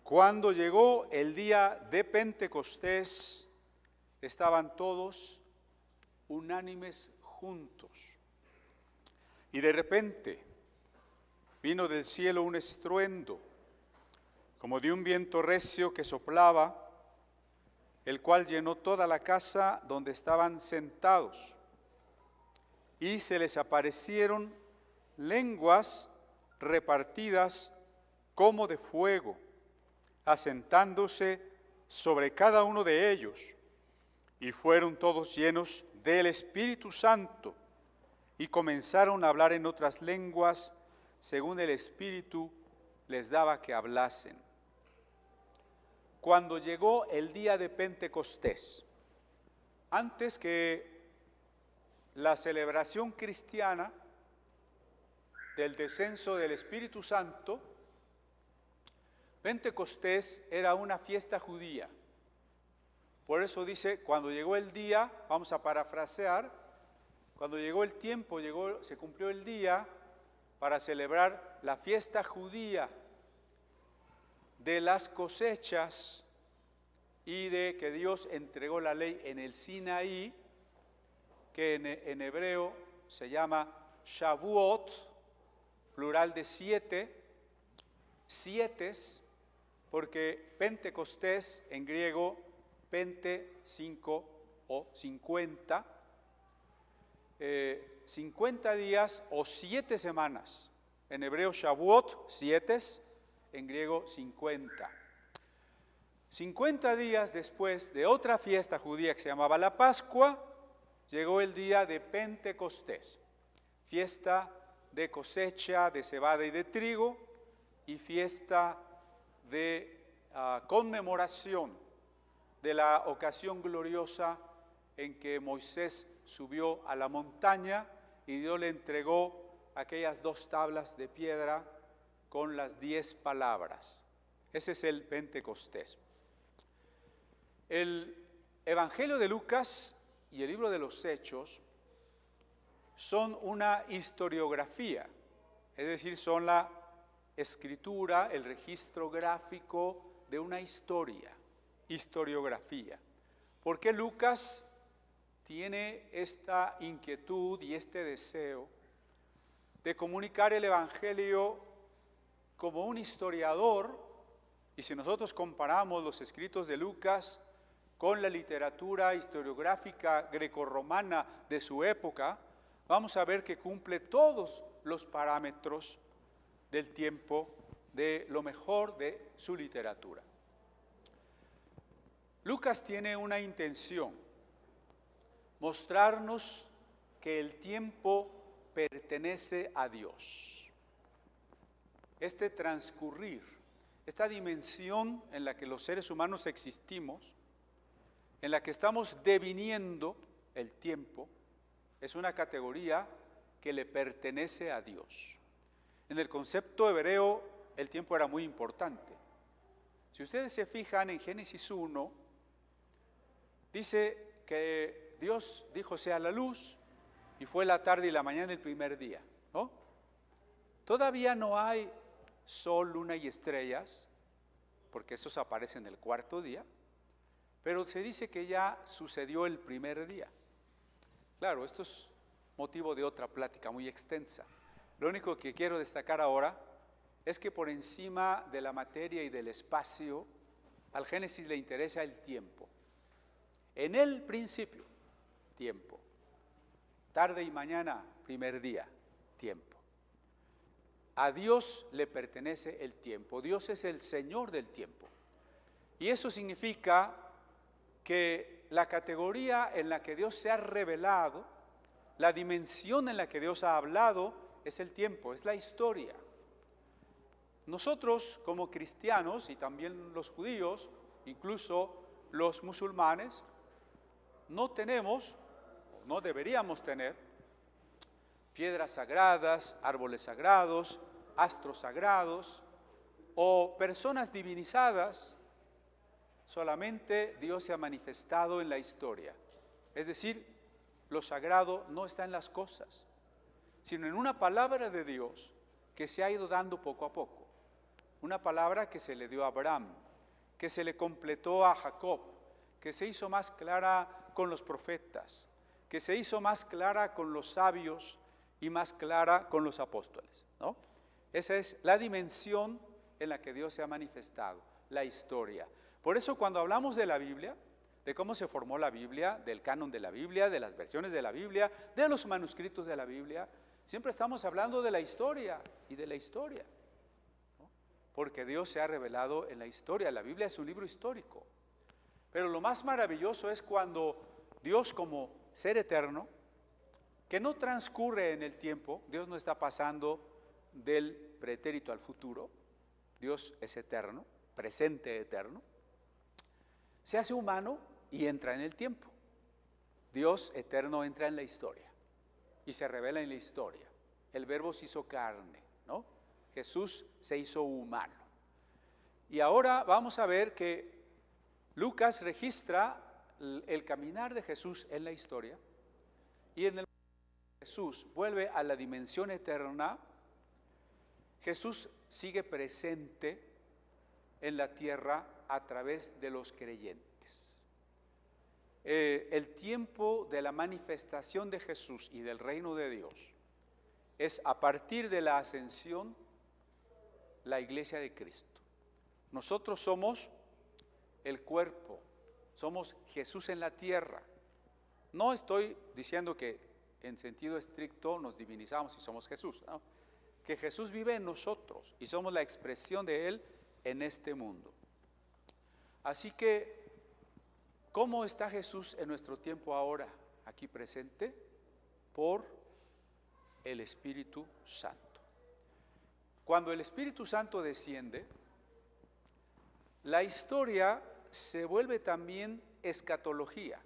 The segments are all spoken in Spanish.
Cuando llegó el día de Pentecostés, estaban todos unánimes juntos. Y de repente vino del cielo un estruendo, como de un viento recio que soplaba, el cual llenó toda la casa donde estaban sentados. Y se les aparecieron lenguas repartidas como de fuego, asentándose sobre cada uno de ellos, y fueron todos llenos del Espíritu Santo, y comenzaron a hablar en otras lenguas, según el Espíritu les daba que hablasen. Cuando llegó el día de Pentecostés, antes que la celebración cristiana del descenso del Espíritu Santo, Pentecostés era una fiesta judía. Por eso dice, cuando llegó el día, vamos a parafrasear, cuando llegó el tiempo, se cumplió el día para celebrar la fiesta judía de las cosechas y de que Dios entregó la ley en el Sinaí, que en hebreo se llama Shavuot, plural de 7, sietes, porque Pentecostés en griego, pente, 5 o 50, 50 días o 7 semanas. En hebreo Shavuot, 7, en griego 50. 50 días después de otra fiesta judía que se llamaba la Pascua, llegó el día de Pentecostés, fiesta de cosecha de cebada y de trigo y fiesta de conmemoración de la ocasión gloriosa en que Moisés subió a la montaña y Dios le entregó aquellas 2 tablas de piedra con las 10 palabras. Ese es el Pentecostés. El Evangelio de Lucas y el libro de los Hechos son una historiografía, es decir, son la escritura, el registro gráfico de una historiografía. ¿Por qué Lucas tiene esta inquietud y este deseo de comunicar el Evangelio como un historiador? Y si nosotros comparamos los escritos de Lucas con la literatura historiográfica grecorromana de su época, vamos a ver que cumple todos los parámetros del tiempo, de lo mejor de su literatura. Lucas tiene una intención: mostrarnos que el tiempo pertenece a Dios. Este transcurrir, esta dimensión en la que los seres humanos existimos, en la que estamos deviniendo el tiempo, es una categoría que le pertenece a Dios. En el concepto hebreo, el tiempo era muy importante. Si ustedes se fijan en Génesis 1, dice que Dios dijo sea la luz, y fue la tarde y la mañana el primer día, ¿no? Todavía no hay sol, luna y estrellas, porque esos aparecen el 4.º día, pero se dice que ya sucedió el primer día. Claro, esto es motivo de otra plática muy extensa. Lo único que quiero destacar ahora es que por encima de la materia y del espacio, al Génesis le interesa el tiempo. En el principio, tiempo. Tarde y mañana, primer día, tiempo. A Dios le pertenece el tiempo. Dios es el Señor del tiempo. Y eso significa que la categoría en la que Dios se ha revelado, la dimensión en la que Dios ha hablado, es el tiempo, es la historia. Nosotros como cristianos y también los judíos, incluso los musulmanes, no tenemos, no deberíamos tener, piedras sagradas, árboles sagrados, astros sagrados o personas divinizadas. Solamente Dios se ha manifestado en la historia. Es decir, lo sagrado no está en las cosas, sino en una palabra de Dios que se ha ido dando poco a poco. una palabra que se le dio a Abraham, que se le completó a Jacob, que se hizo más clara con los profetas, que se hizo más clara con los sabios y más clara con los apóstoles, ¿no? Esa es la dimensión en la que Dios se ha manifestado, la historia. Por eso cuando hablamos de la Biblia, de cómo se formó la Biblia, del canon de la Biblia, de las versiones de la Biblia, de los manuscritos de la Biblia, siempre estamos hablando de la historia y de la historia, ¿no? Porque Dios se ha revelado en la historia. La Biblia es un libro histórico. Pero lo más maravilloso es cuando Dios, como ser eterno, que no transcurre en el tiempo, Dios no está pasando del pretérito al futuro, Dios es eterno, presente eterno, se hace humano y entra en el tiempo. Dios eterno entra en la historia y se revela en la historia. El Verbo se hizo carne, ¿no? Jesús se hizo humano. Y ahora vamos a ver que Lucas registra el caminar de Jesús en la historia, y en el momento que Jesús vuelve a la dimensión eterna, Jesús sigue presente en la tierra a través de los creyentes. El tiempo de la manifestación de Jesús y del reino de Dios es a partir de la ascensión, la iglesia de Cristo. Nosotros somos el cuerpo, somos Jesús en la tierra. No estoy diciendo que en sentido estricto nos divinizamos y somos Jesús, ¿no? Que Jesús vive en nosotros y somos la expresión de Él en este mundo. Así que, ¿cómo está Jesús en nuestro tiempo ahora, aquí presente? Por el Espíritu Santo. Cuando el Espíritu Santo desciende, la historia se vuelve también escatología.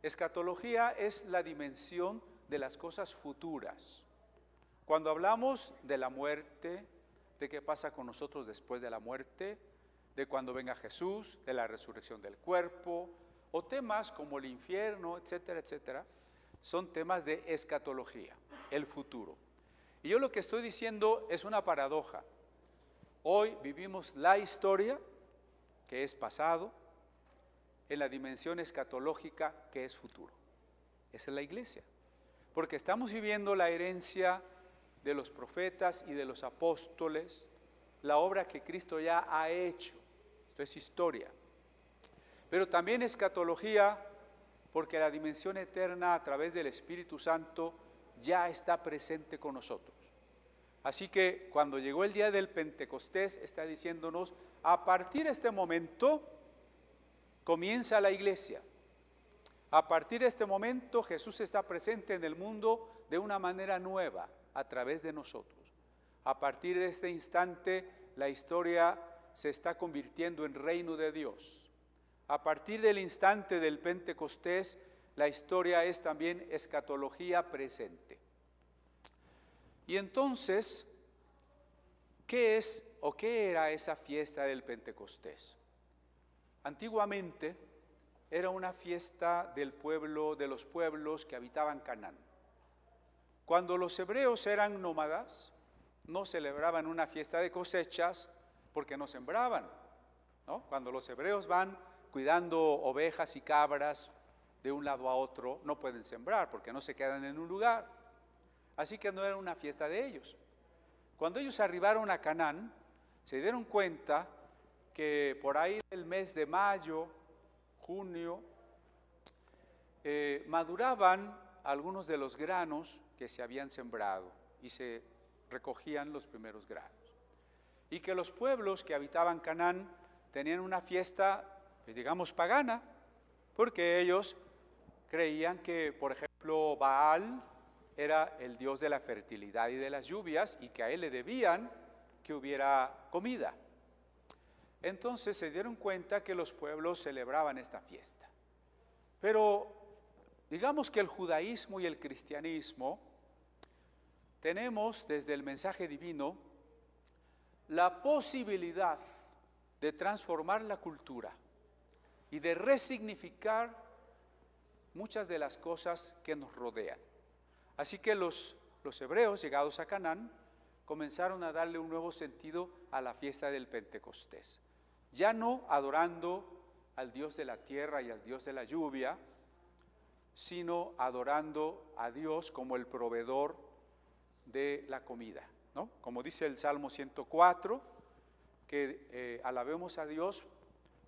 Escatología es la dimensión de las cosas futuras. Cuando hablamos de la muerte, de qué pasa con nosotros después de la muerte, de cuando venga Jesús, de la resurrección del cuerpo, o temas como el infierno, etcétera, etcétera, son temas de escatología, el futuro. Y yo lo que estoy diciendo es una paradoja. Hoy vivimos la historia, que es pasado, en la dimensión escatológica, que es futuro. Esa es la iglesia. Porque estamos viviendo la herencia de los profetas y de los apóstoles, la obra que Cristo ya ha hecho. Esto es historia. Pero también escatología, porque la dimensión eterna a través del Espíritu Santo ya está presente con nosotros. Así que cuando llegó el día del Pentecostés, está diciéndonos, a partir de este momento comienza la iglesia. A partir de este momento Jesús está presente en el mundo de una manera nueva, a través de nosotros. A partir de este instante, la historia se está convirtiendo en reino de Dios. A partir del instante del Pentecostés, la historia es también escatología presente. Y entonces, ¿qué es o qué era esa fiesta del Pentecostés? Antiguamente era una fiesta del pueblo, de los pueblos que habitaban Canaán. Cuando los hebreos eran nómadas, no celebraban una fiesta de cosechas porque no sembraban, ¿no? Cuando los hebreos van cuidando ovejas y cabras de un lado a otro, no pueden sembrar porque no se quedan en un lugar. Así que no era una fiesta de ellos. Cuando ellos arribaron a Canaán, se dieron cuenta que por ahí del mes de mayo, junio, maduraban algunos de los granos que se habían sembrado y se recogían los primeros granos. Y que los pueblos que habitaban Canaán tenían una fiesta, pues digamos, pagana, porque ellos creían que, por ejemplo, Baal era el dios de la fertilidad y de las lluvias y que a él le debían que hubiera comida. Entonces se dieron cuenta que los pueblos celebraban esta fiesta. Pero digamos que el judaísmo y el cristianismo tenemos desde el mensaje divino la posibilidad de transformar la cultura y de resignificar muchas de las cosas que nos rodean. Así que los hebreos llegados a Canaán comenzaron a darle un nuevo sentido a la fiesta del Pentecostés. Ya no adorando al Dios de la tierra y al Dios de la lluvia, sino adorando a Dios como el proveedor de la comida, ¿no? Como dice el Salmo 104, que alabemos a Dios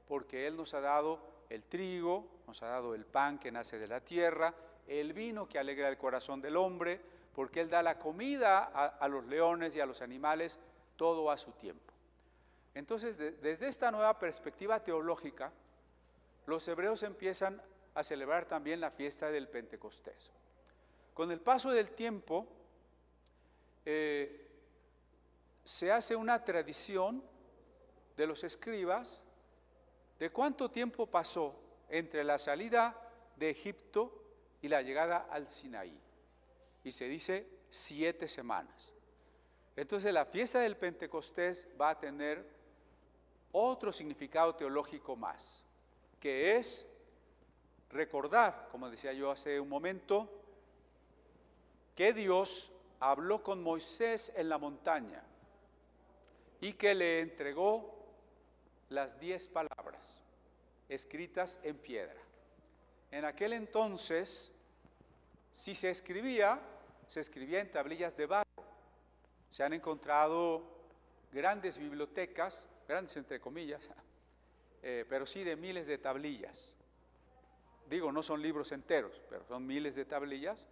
porque Él nos ha dado el trigo, nos ha dado el pan que nace de la tierra, el vino que alegra el corazón del hombre, porque Él da la comida a los leones y a los animales, todo a su tiempo. Entonces, desde esta nueva perspectiva teológica, los hebreos empiezan a celebrar también la fiesta del Pentecostés. Con el paso del tiempo, se hace una tradición de los escribas de cuánto tiempo pasó entre la salida de Egipto y la llegada al Sinaí. Y se dice 7 semanas. Entonces la fiesta del Pentecostés va a tener otro significado teológico más, que es recordar, como decía yo hace un momento, que Dios habló con Moisés en la montaña y que le entregó las 10 palabras escritas en piedra. En aquel entonces, si se escribía en tablillas de barro. Se han encontrado grandes bibliotecas, grandes entre comillas, pero sí de miles de tablillas. Digo, no son libros enteros, pero son miles de tablillas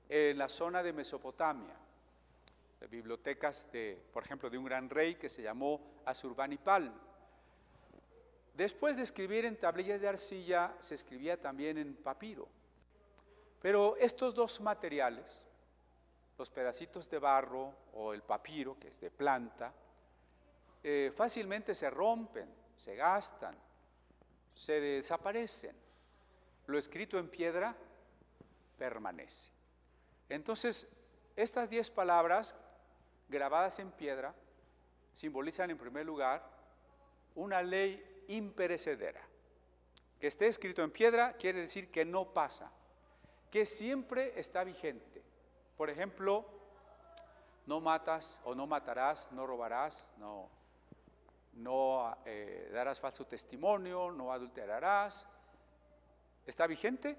en la zona de Mesopotamia. Bibliotecas, por ejemplo, de un gran rey que se llamó Asurbanipal. Después de escribir en tablillas de arcilla, se escribía también en papiro. Pero estos dos materiales, los pedacitos de barro o el papiro, que es de planta, fácilmente se rompen, se gastan, se desaparecen. Lo escrito en piedra permanece. Entonces, estas 10 palabras grabadas en piedra simbolizan en primer lugar una ley imperecedera. Que esté escrito en piedra quiere decir que no pasa, que siempre está vigente. Por ejemplo, no matas o no matarás, no robarás, no darás falso testimonio, no adulterarás. ¿Está vigente?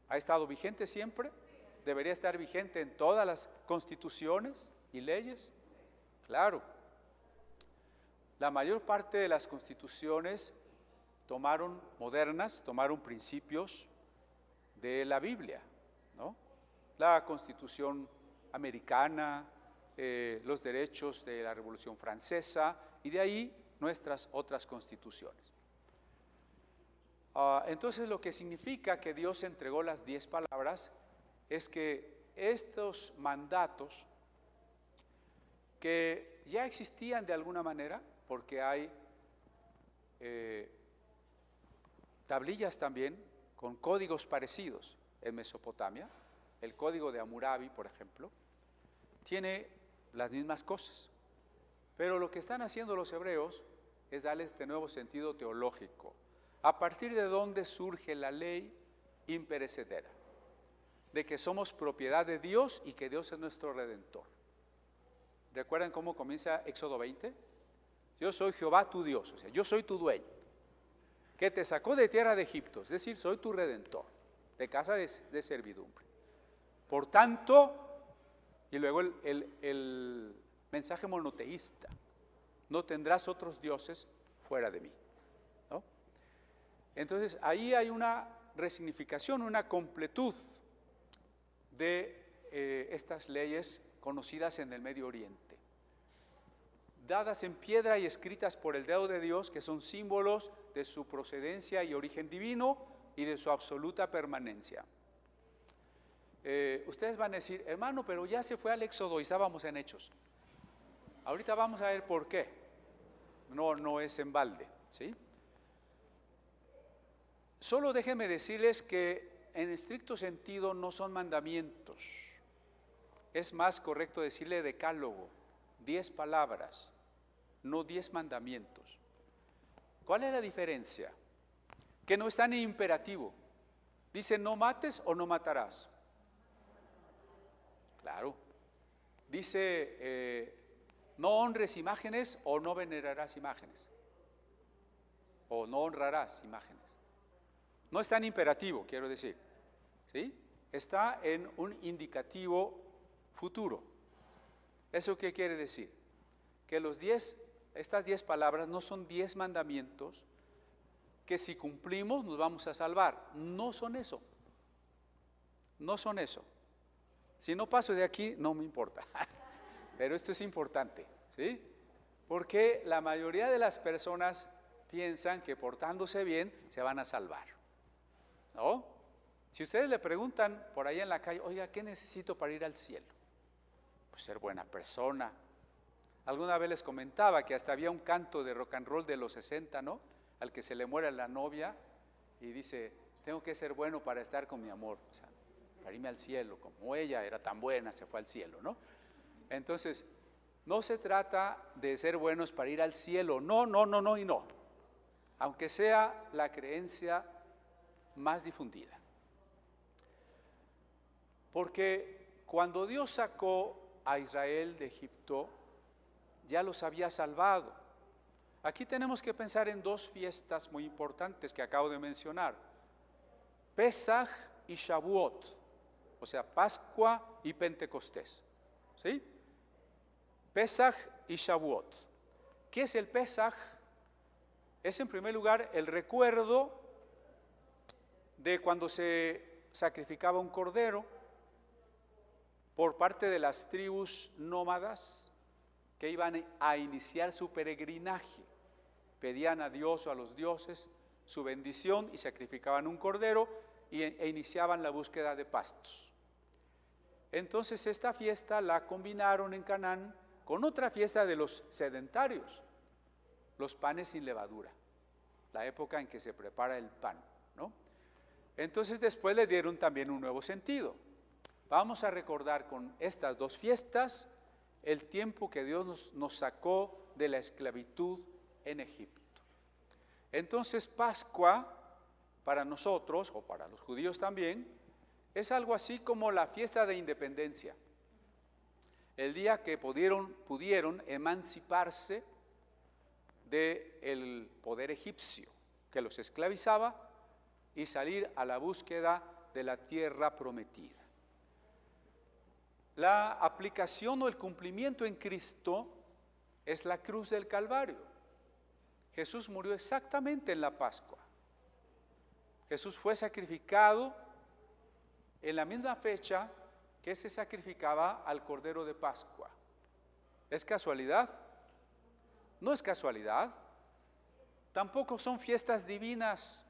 ¿Ha estado vigente siempre? ¿Debería estar vigente en todas las constituciones y leyes? Claro. La mayor parte de las constituciones modernas tomaron principios de la Biblia, ¿no? La Constitución americana, los derechos de la Revolución Francesa y de ahí nuestras otras constituciones. Entonces lo que significa que Dios entregó las 10 palabras es que estos mandatos que ya existían de alguna manera, porque hay tablillas también con códigos parecidos en Mesopotamia. El código de Hammurabi, por ejemplo, tiene las mismas cosas. Pero lo que están haciendo los hebreos es darle este nuevo sentido teológico. ¿A partir de dónde surge la ley imperecedera? De que somos propiedad de Dios y que Dios es nuestro Redentor. ¿Recuerdan cómo comienza Éxodo 20? Yo soy Jehová tu Dios, o sea, yo soy tu dueño, que te sacó de tierra de Egipto, es decir, soy tu Redentor, de casa de servidumbre. Por tanto, y luego el mensaje monoteísta, no tendrás otros dioses fuera de mí, ¿no? Entonces, ahí hay una resignificación, una completud de estas leyes conocidas en el Medio Oriente, dadas en piedra y escritas por el dedo de Dios, que son símbolos de su procedencia y origen divino y de su absoluta permanencia. Ustedes van a decir, hermano, pero ya se fue al Éxodo y estábamos en Hechos. Ahorita vamos a ver por qué. No es en balde, ¿sí? Solo déjenme decirles que en estricto sentido no son mandamientos. Es más correcto decirle decálogo, 10 palabras, no 10 mandamientos. ¿Cuál es la diferencia? Que no está en imperativo. Dice no mates o no matarás. Claro. dice, no honres imágenes o no venerarás imágenes, o no honrarás imágenes. No está en imperativo, quiero decir, ¿sí? Está en un indicativo futuro. ¿Eso qué quiere decir? Que estas 10 palabras no son 10 mandamientos que si cumplimos nos vamos a salvar. No son eso. No son eso. Si no paso de aquí, no me importa. Pero esto es importante, ¿sí? Porque la mayoría de las personas piensan que portándose bien se van a salvar, ¿no? Si ustedes le preguntan por ahí en la calle, oiga, ¿qué necesito para ir al cielo? Pues ser buena persona. Alguna vez les comentaba que hasta había un canto de rock and roll de los 60, ¿no? Al que se le muere la novia y dice, tengo que ser bueno para estar con mi amor, o sea, para irme al cielo, como ella era tan buena, se fue al cielo, ¿no? Entonces, no se trata de ser buenos para ir al cielo, no, no, no, no y no, aunque sea la creencia más difundida. Porque cuando Dios sacó a Israel de Egipto, ya los había salvado. Aquí tenemos que pensar en 2 fiestas muy importantes que acabo de mencionar: Pesaj y Shavuot, o sea, Pascua y Pentecostés, ¿sí? Pesaj y Shavuot. ¿Qué es el Pesaj? Es en primer lugar el recuerdo de cuando se sacrificaba un cordero por parte de las tribus nómadas que iban a iniciar su peregrinaje. Pedían a Dios o a los dioses su bendición y sacrificaban un cordero e iniciaban la búsqueda de pastos. Entonces esta fiesta la combinaron en Canaán con otra fiesta de los sedentarios, los panes sin levadura, la época en que se prepara el pan, ¿no? Entonces después le dieron también un nuevo sentido. Vamos a recordar con estas 2 fiestas el tiempo que Dios nos sacó de la esclavitud en Egipto. Entonces Pascua para nosotros, o para los judíos también, es algo así como la fiesta de independencia. El día que pudieron emanciparse del poder egipcio que los esclavizaba y salir a la búsqueda de la tierra prometida. La aplicación o el cumplimiento en Cristo es la cruz del Calvario. Jesús murió exactamente en la Pascua. Jesús fue sacrificado en la misma fecha que se sacrificaba al Cordero de Pascua. ¿Es casualidad? No es casualidad. Tampoco son fiestas divinas.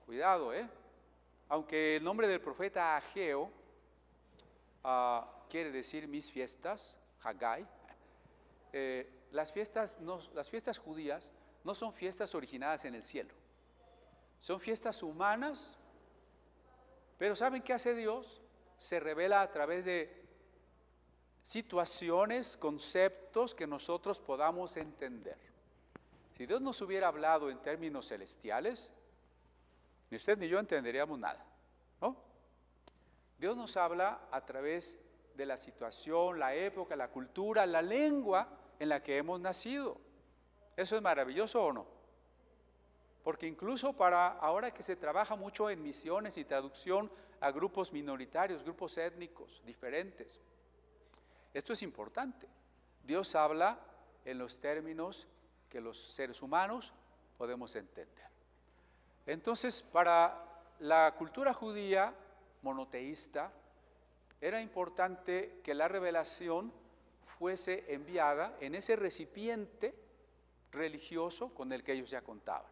Cuidado, aunque el nombre del profeta Ageo quiere decir mis fiestas, Haggai, las fiestas judías no son fiestas originadas en el cielo. Son fiestas humanas, pero ¿saben qué hace Dios? Se revela a través de situaciones, conceptos que nosotros podamos entender. Si Dios nos hubiera hablado en términos celestiales, ni usted ni yo entenderíamos nada, ¿no? Dios nos habla a través de la situación, la época, la cultura, la lengua en la que hemos nacido. ¿Eso es maravilloso o no? Porque incluso para ahora que se trabaja mucho en misiones y traducción a grupos minoritarios, grupos étnicos diferentes, esto es importante. Dios habla en los términos que los seres humanos podemos entender. Entonces, para la cultura judía monoteísta, era importante que la revelación fuese enviada en ese recipiente religioso con el que ellos ya contaban.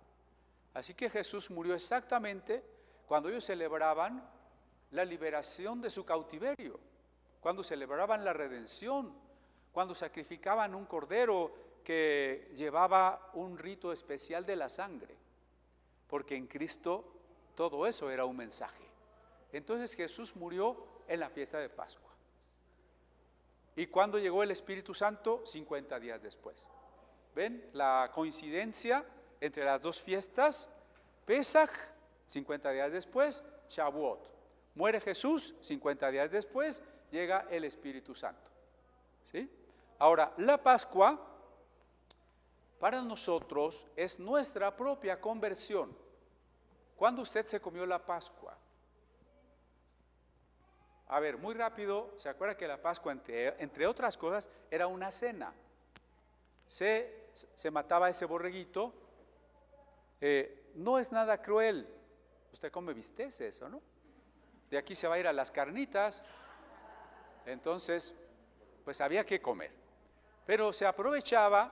Así que Jesús murió exactamente cuando ellos celebraban la liberación de su cautiverio, cuando celebraban la redención, cuando sacrificaban un cordero que llevaba un rito especial de la sangre, porque en Cristo todo eso era un mensaje. Entonces Jesús murió en la fiesta de Pascua. ¿Y cuándo llegó el Espíritu Santo? 50 días después. ¿Ven la coincidencia entre las 2 fiestas? Pesaj, 50 días después, Shavuot. Muere Jesús, 50 días después, llega el Espíritu Santo. ¿Sí? Ahora, la Pascua para nosotros es nuestra propia conversión. ¿Cuándo usted se comió la Pascua? A ver, muy rápido, ¿se acuerda que la Pascua, entre otras cosas, era una cena? Se mataba ese borreguito. No es nada cruel. Usted come bisteces, ¿o no? De aquí se va a ir a las carnitas. Entonces, pues había que comer. Pero se aprovechaba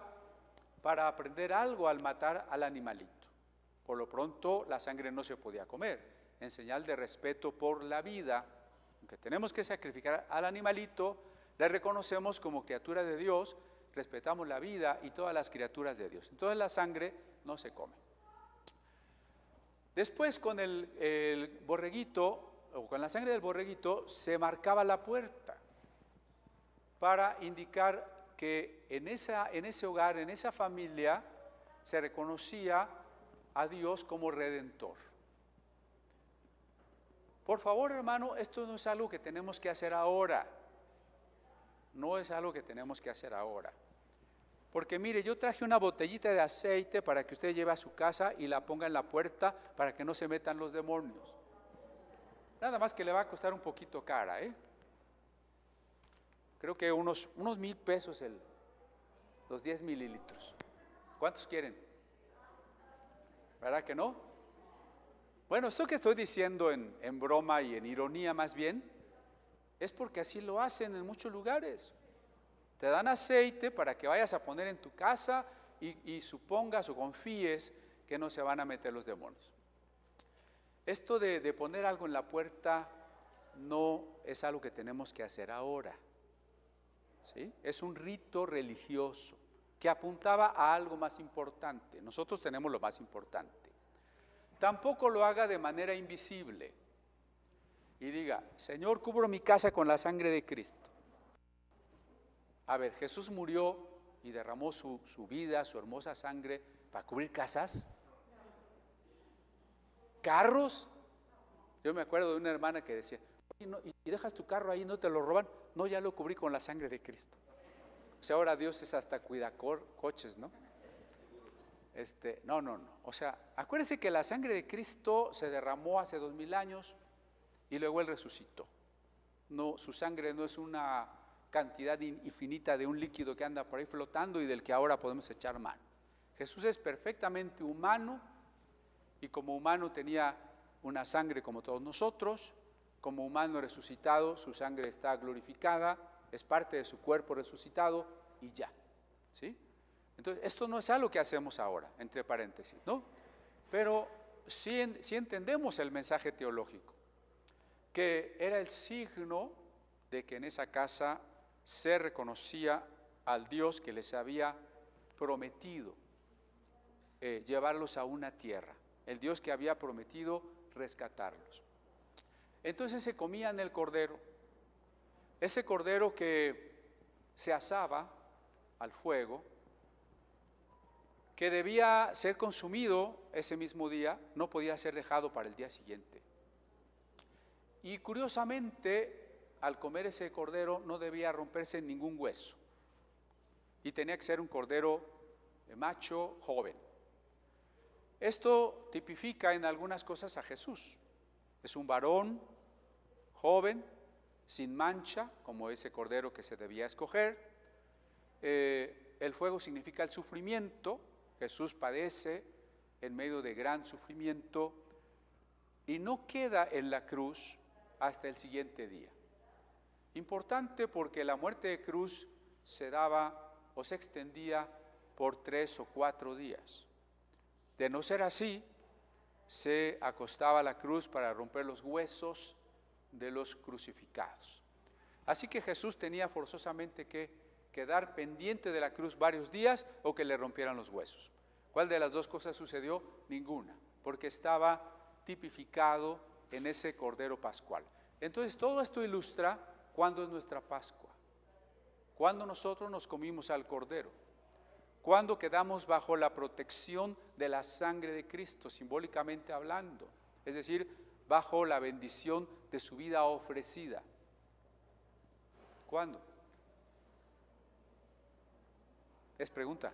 para aprender algo al matar al animalito. Por lo pronto, la sangre no se podía comer. En señal de respeto por la vida, aunque tenemos que sacrificar al animalito, le reconocemos como criatura de Dios, respetamos la vida y todas las criaturas de Dios. Entonces la sangre no se come. Después con el borreguito, o con la sangre del borreguito, se marcaba la puerta para indicar que en ese hogar, en esa familia, se reconocía a Dios como Redentor. Por favor, hermano, esto no es algo que tenemos que hacer ahora. No es algo que tenemos que hacer ahora. Porque mire, yo traje una botellita de aceite para que usted lleve a su casa y la ponga en la puerta para que no se metan los demonios. Nada más que le va a costar un poquito cara, ¿eh? Creo que unos 1,000 pesos los 10 mililitros. ¿Cuántos quieren? ¿Verdad que no? Bueno, esto que estoy diciendo en broma y en ironía más bien, es porque así lo hacen en muchos lugares. Te dan aceite para que vayas a poner en tu casa y supongas o confíes que no se van a meter los demonios. Esto de poner algo en la puerta no es algo que tenemos que hacer ahora. ¿Sí? Es un rito religioso que apuntaba a algo más importante. Nosotros tenemos lo más importante. Tampoco lo haga de manera invisible y diga, Señor, cubro mi casa con la sangre de Cristo. A ver, Jesús murió y derramó su vida, su hermosa sangre para cubrir casas, carros. Yo me acuerdo de una hermana que decía, y dejas tu carro ahí, ¿no te lo roban? No, ya lo cubrí con la sangre de Cristo. O sea, ahora Dios es hasta coches, ¿no? No. O sea, acuérdense que la sangre de Cristo se derramó hace 2000 años y luego Él resucitó. No, su sangre no es una cantidad infinita de un líquido que anda por ahí flotando y del que ahora podemos echar mano. Jesús es perfectamente humano y como humano tenía una sangre como todos nosotros. Como humano resucitado, su sangre está glorificada, es parte de su cuerpo resucitado y ya. ¿Sí? Entonces, esto no es algo que hacemos ahora, entre paréntesis, ¿no? Pero sí entendemos el mensaje teológico, que era el signo de que en esa casa se reconocía al Dios que les había prometido llevarlos a una tierra, el Dios que había prometido rescatarlos. Entonces se comían el cordero, ese cordero que se asaba al fuego, que debía ser consumido ese mismo día, no podía ser dejado para el día siguiente. Y curiosamente, al comer ese cordero no debía romperse ningún hueso. Y tenía que ser un cordero macho, joven. Esto tipifica en algunas cosas a Jesús. Es un varón joven, sin mancha, como ese cordero que se debía escoger. El fuego significa el sufrimiento. Jesús padece en medio de gran sufrimiento y no queda en la cruz hasta el siguiente día. Importante porque la muerte de cruz se daba o se extendía por 3 o 4 días. De no ser así, se acostaba a la cruz para romper los huesos de los crucificados. Así que Jesús tenía forzosamente que quedar pendiente de la cruz varios días o que le rompieran los huesos. ¿Cuál de las dos cosas sucedió? Ninguna, porque estaba tipificado en ese cordero pascual. Entonces todo esto ilustra cuándo es nuestra Pascua, cuándo nosotros nos comimos al cordero, cuándo quedamos bajo la protección de la sangre de Cristo, simbólicamente hablando, es decir, bajo la bendición de su vida ofrecida. ¿Cuándo? Es pregunta.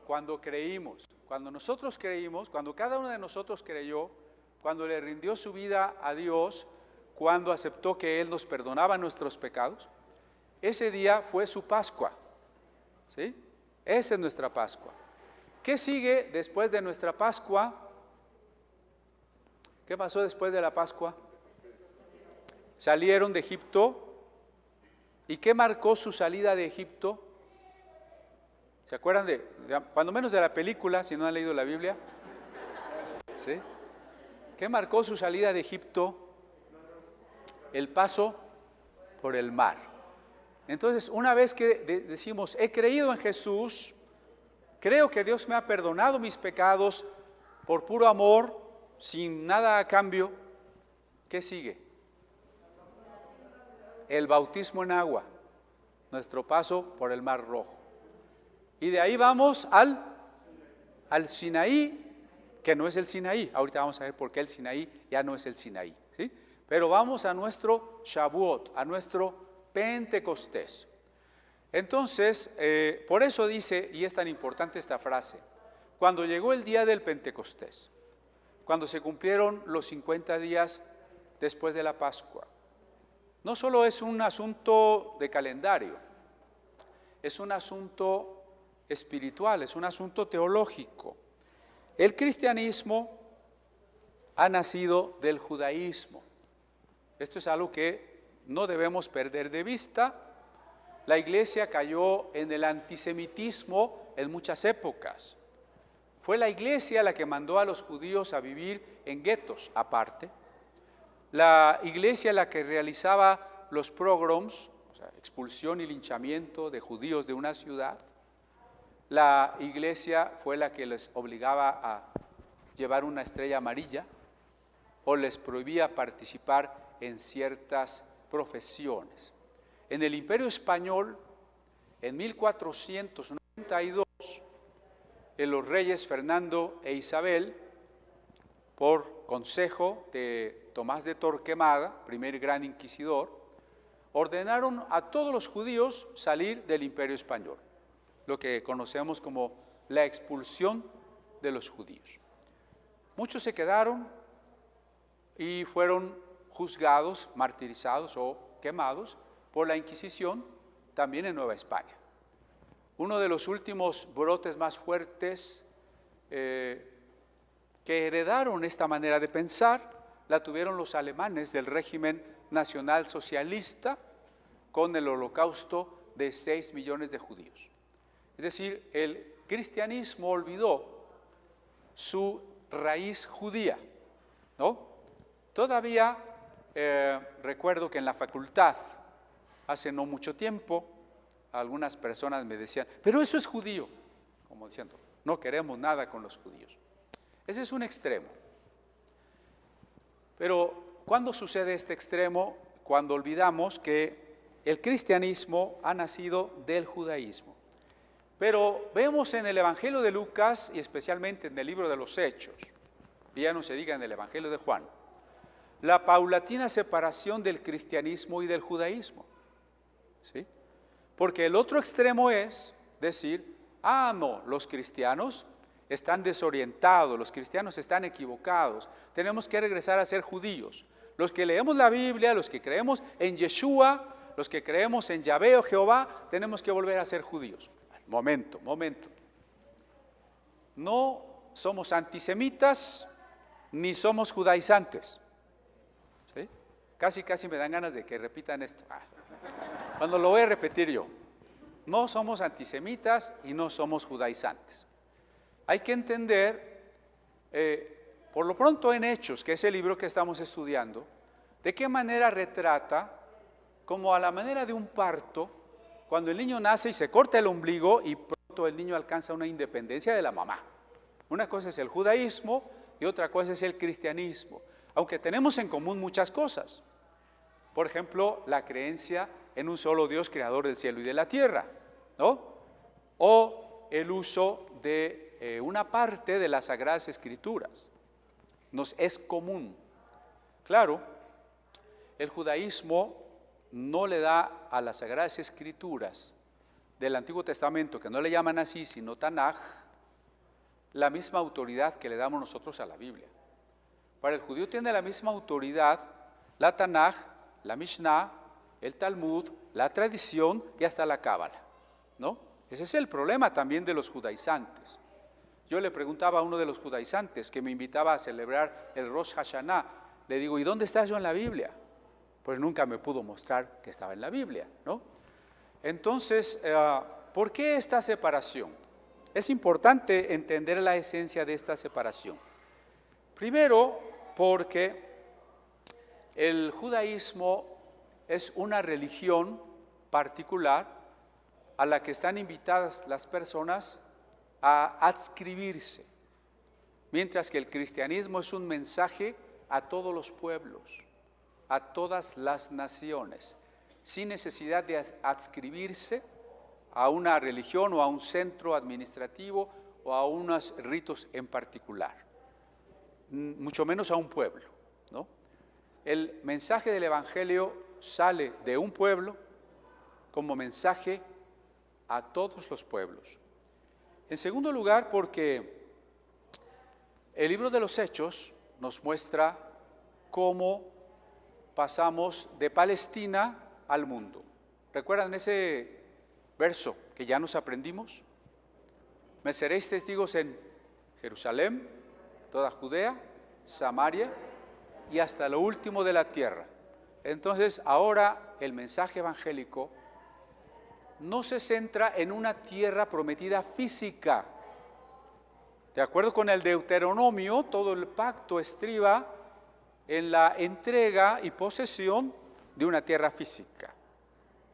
Cuando creímos, cuando nosotros creímos, cuando cada uno de nosotros creyó, cuando le rindió su vida a Dios, cuando aceptó que Él nos perdonaba nuestros pecados, ese día fue su Pascua. ¿Sí? Esa es nuestra Pascua. ¿Qué sigue después de nuestra Pascua? ¿Qué pasó después de la Pascua? Salieron de Egipto. ¿Y qué marcó su salida de Egipto? ¿Se acuerdan cuando menos de la película, si no han leído la Biblia? ¿Sí? ¿Qué marcó su salida de Egipto? El paso por el mar. Entonces, una vez que decimos, he creído en Jesús, creo que Dios me ha perdonado mis pecados por puro amor, sin nada a cambio, ¿qué sigue? El bautismo en agua, nuestro paso por el Mar Rojo. Y de ahí vamos al Sinaí, que no es el Sinaí. Ahorita vamos a ver por qué el Sinaí ya no es el Sinaí, ¿sí? Pero vamos a nuestro Shavuot, a nuestro Pentecostés. Entonces, por eso dice, y es tan importante esta frase, cuando llegó el día del Pentecostés, cuando se cumplieron los 50 días después de la Pascua, no solo es un asunto de calendario, es un asunto espiritual, es un asunto teológico. El cristianismo ha nacido del judaísmo. Esto es algo que no debemos perder de vista. La iglesia cayó en el antisemitismo en muchas épocas. Fue la iglesia la que mandó a los judíos a vivir en guetos aparte. La iglesia la que realizaba los pogroms, o sea, expulsión y linchamiento de judíos de una ciudad. La iglesia fue la que les obligaba a llevar una estrella amarilla o les prohibía participar en ciertas profesiones. En el Imperio Español, en 1492, los reyes Fernando e Isabel, por consejo de Tomás de Torquemada, primer gran inquisidor, ordenaron a todos los judíos salir del Imperio Español, lo que conocemos como la expulsión de los judíos. Muchos se quedaron y fueron juzgados, martirizados o quemados por la Inquisición, también en Nueva España. Uno de los últimos brotes más fuertes que heredaron esta manera de pensar la tuvieron los alemanes del régimen nacional socialista con el holocausto de 6 millones de judíos. Es decir, el cristianismo olvidó su raíz judía, ¿no? Todavía recuerdo que en la facultad, hace no mucho tiempo, algunas personas me decían, pero eso es judío, como diciendo, no queremos nada con los judíos. Ese es un extremo. Pero ¿cuándo sucede este extremo? Cuando olvidamos que el cristianismo ha nacido del judaísmo. Pero vemos en el Evangelio de Lucas y especialmente en el libro de los Hechos, y ya no se diga en el Evangelio de Juan, la paulatina separación del cristianismo y del judaísmo. ¿Sí? Porque el otro extremo es decir, no, los cristianos están desorientados, los cristianos están equivocados, tenemos que regresar a ser judíos. Los que leemos la Biblia, los que creemos en Yeshua, los que creemos en Yahvé o Jehová, tenemos que volver a ser judíos. Momento. No somos antisemitas ni somos judaizantes. ¿Sí? Casi me dan ganas de que repitan esto. Cuando lo voy a repetir yo. No somos antisemitas y no somos judaizantes. Hay que entender, por lo pronto en Hechos, que es el libro que estamos estudiando, de qué manera retrata, como a la manera de un parto, cuando el niño nace y se corta el ombligo y pronto el niño alcanza una independencia de la mamá. Una cosa es el judaísmo y otra cosa es el cristianismo, aunque tenemos en común muchas cosas. Por ejemplo, la creencia en un solo Dios creador del cielo y de la tierra, ¿no? O el uso de una parte de las Sagradas Escrituras. Nos es común. Claro, el judaísmo no le da a las Sagradas Escrituras del Antiguo Testamento, que no le llaman así, sino Tanaj, la misma autoridad que le damos nosotros a la Biblia. Para el judío tiene la misma autoridad la Tanaj, la Mishnah, el Talmud, la tradición y hasta la Cábala, ¿no? Ese es el problema también de los judaizantes. Yo le preguntaba a uno de los judaizantes que me invitaba a celebrar el Rosh Hashanah, le digo, ¿y dónde está eso en la Biblia? Pues nunca me pudo mostrar que estaba en la Biblia, ¿no? Entonces, ¿por qué esta separación? Es importante entender la esencia de esta separación. Primero, porque el judaísmo es una religión particular a la que están invitadas las personas a adscribirse, mientras que el cristianismo es un mensaje a todos los pueblos, a todas las naciones, sin necesidad de adscribirse a una religión o a un centro administrativo o a unos ritos en particular, mucho menos a un pueblo, ¿no? El mensaje del Evangelio sale de un pueblo como mensaje a todos los pueblos. En segundo lugar, porque el libro de los Hechos nos muestra cómo pasamos de Palestina al mundo. ¿Recuerdan ese verso que ya nos aprendimos? Me seréis testigos en Jerusalén, toda Judea, Samaria y hasta lo último de la tierra. Entonces, ahora el mensaje evangélico no se centra en una tierra prometida física. De acuerdo con el Deuteronomio, todo el pacto estriba en la entrega y posesión de una tierra física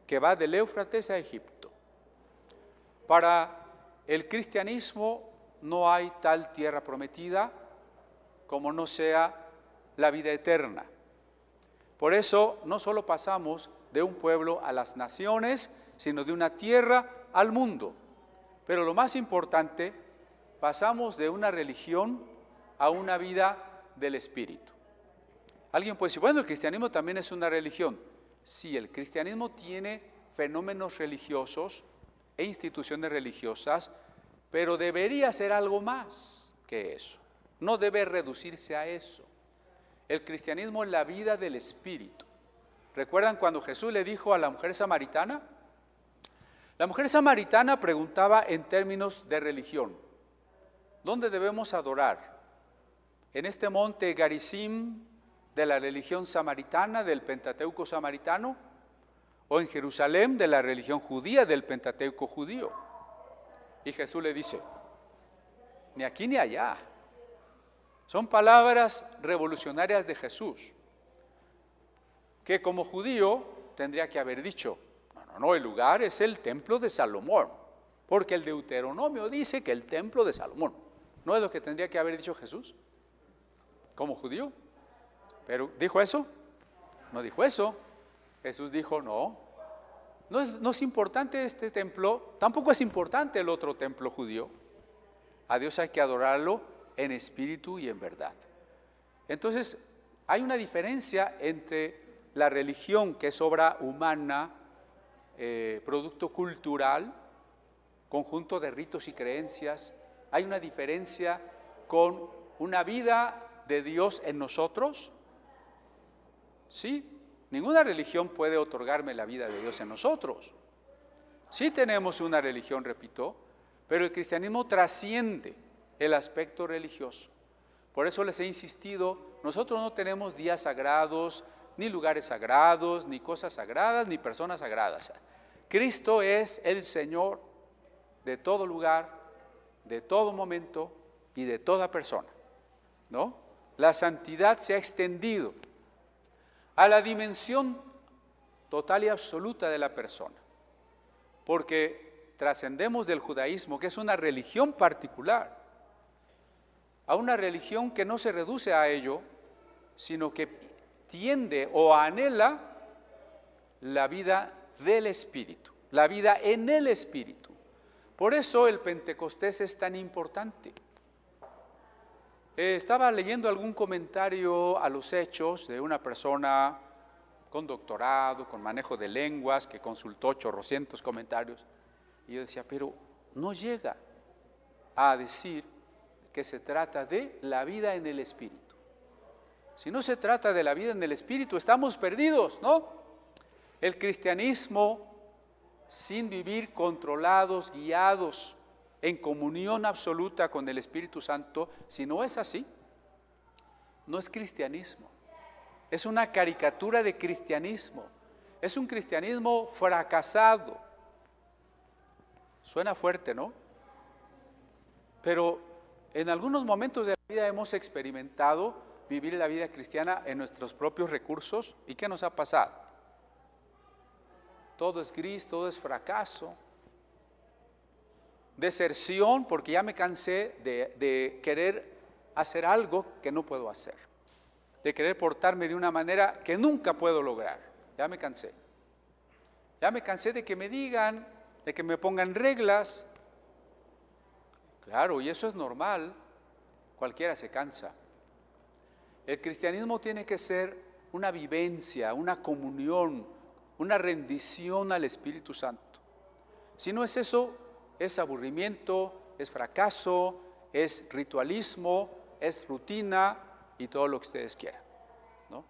que va del Éufrates a Egipto. Para el cristianismo no hay tal tierra prometida como no sea la vida eterna. Por eso no solo pasamos de un pueblo a las naciones, sino de una tierra al mundo. Pero lo más importante, pasamos de una religión a una vida del espíritu. Alguien puede decir, bueno, el cristianismo también es una religión. Sí, el cristianismo tiene fenómenos religiosos e instituciones religiosas, pero debería ser algo más que eso. No debe reducirse a eso. El cristianismo es la vida del espíritu. ¿Recuerdan cuando Jesús le dijo a la mujer samaritana? La mujer samaritana preguntaba en términos de religión. ¿Dónde debemos adorar? ¿En este monte Garizim de la religión samaritana, del Pentateuco samaritano? ¿O en Jerusalén de la religión judía, del Pentateuco judío? Y Jesús le dice, ni aquí ni allá. Son palabras revolucionarias de Jesús, que como judío tendría que haber dicho, no, el lugar es el templo de Salomón, porque el Deuteronomio dice que el templo de Salomón. ¿No es lo que tendría que haber dicho Jesús como judío? ¿Pero dijo eso? No dijo eso. Jesús dijo, no es importante este templo, tampoco es importante el otro templo judío. A Dios hay que adorarlo en espíritu y en verdad. Entonces, hay una diferencia entre la religión, que es obra humana, producto cultural, conjunto de ritos y creencias. Hay una diferencia con una vida de Dios en nosotros. Sí, ninguna religión puede otorgarme la vida de Dios en nosotros. Sí tenemos una religión, repito, pero el cristianismo trasciende el aspecto religioso. Por eso les he insistido, nosotros no tenemos días sagrados, ni lugares sagrados, ni cosas sagradas, ni personas sagradas. Cristo es el Señor de todo lugar, de todo momento y de toda persona, ¿no? La santidad se ha extendido a la dimensión total y absoluta de la persona, porque trascendemos del judaísmo, que es una religión particular, a una religión que no se reduce a ello, sino que tiende o anhela la vida del Espíritu, la vida en el Espíritu. Por eso el Pentecostés es tan importante. Estaba leyendo algún comentario a los Hechos de una persona con doctorado, con manejo de lenguas, que consultó chorrocientos comentarios. Y yo decía, pero no llega a decir que se trata de la vida en el Espíritu. Si no se trata de la vida en el Espíritu, estamos perdidos, ¿no? El cristianismo, sin vivir controlados, guiados, en comunión absoluta con el Espíritu Santo, si no es así, no es cristianismo. Es una caricatura de cristianismo. Es un cristianismo fracasado. Suena fuerte, ¿no? Pero en algunos momentos de la vida hemos experimentado vivir la vida cristiana en nuestros propios recursos. ¿Y qué nos ha pasado? Todo es gris, todo es fracaso. Deserción, porque ya me cansé de querer hacer algo que no puedo hacer, de querer portarme de una manera que nunca puedo lograr. Ya me cansé. Ya me cansé de que me digan, de que me pongan reglas. Claro, y eso es normal. Cualquiera se cansa. El cristianismo tiene que ser una vivencia, una comunión, una rendición al Espíritu Santo. Si no es eso, es aburrimiento, es fracaso, es ritualismo, es rutina y todo lo que ustedes quieran, ¿no?